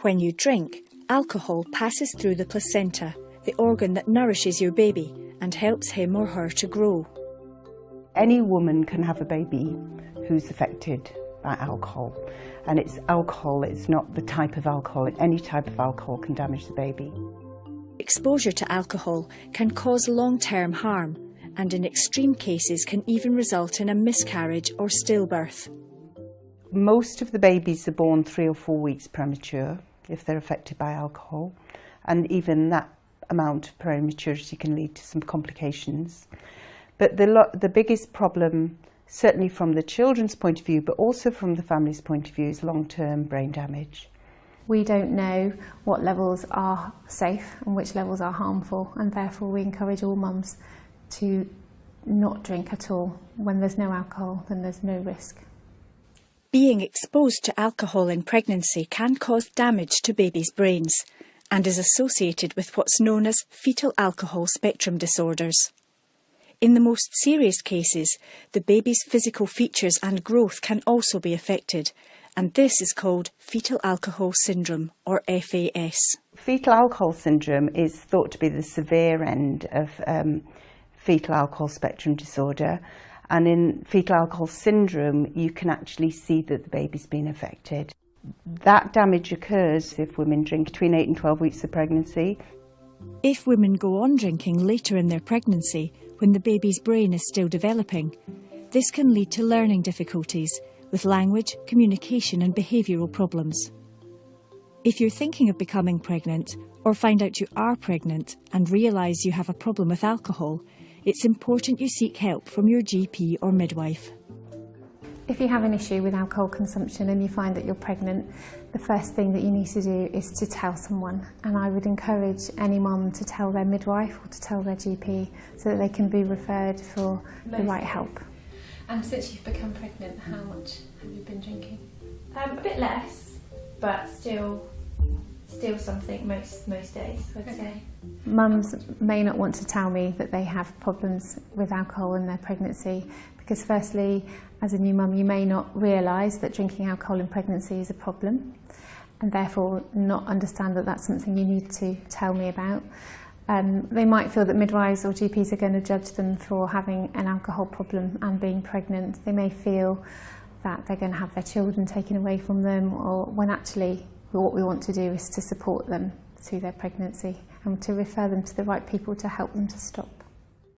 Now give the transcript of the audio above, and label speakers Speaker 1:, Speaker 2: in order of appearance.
Speaker 1: When you drink, alcohol passes through the placenta, the organ that nourishes your baby and helps him or her to grow.
Speaker 2: Any woman can have a baby who's affected by alcohol, and it's alcohol, it's not the type of alcohol. Any type of alcohol can damage the baby.
Speaker 1: Exposure to alcohol can cause long-term harm, and in extreme cases can even result in a miscarriage or stillbirth.
Speaker 2: Most of the babies are born 3 or 4 weeks premature if they're affected by alcohol, and even that amount of prematurity can lead to some complications. But the biggest problem, certainly from the children's point of view, but also from the family's point of view, is long-term brain damage.
Speaker 3: We don't know what levels are safe and which levels are harmful, and therefore we encourage all mums to not drink at all. When there's no alcohol, then there's no risk.
Speaker 1: Being exposed to alcohol in pregnancy can cause damage to babies' brains and is associated with what's known as fetal alcohol spectrum disorders. In the most serious cases, the baby's physical features and growth can also be affected, and this is called fetal alcohol syndrome, or FAS.
Speaker 2: Fetal alcohol syndrome is thought to be the severe end of fetal alcohol spectrum disorder, and in fetal alcohol syndrome you can actually see that the baby's been affected. That damage occurs if women drink between 8 and 12 weeks of pregnancy.
Speaker 1: If women go on drinking later in their pregnancy, when the baby's brain is still developing, this can lead to learning difficulties with language, communication and behavioural problems. If you're thinking of becoming pregnant, or find out you are pregnant and realise you have a problem with alcohol, it's important you seek help from your GP or midwife.
Speaker 3: If you have an issue with alcohol consumption and you find that you're pregnant, the first thing that you need to do is to tell someone. And I would encourage any mum to tell their midwife or to tell their GP so that they can be referred for the right help.
Speaker 4: And since you've become pregnant, how much have you been drinking? A bit less, but still something most days, I'd say.
Speaker 3: Mums may not want to tell me that they have problems with alcohol in their pregnancy because firstly, as a new mum, you may not realise that drinking alcohol in pregnancy is a problem and therefore not understand that that's something you need to tell me about. They might feel that midwives or GPs are going to judge them for having an alcohol problem and being pregnant. They may feel that they're going to have their children taken away from them, or when actually what we want to do is to support them through their pregnancy and to refer them to the right people to help them to stop.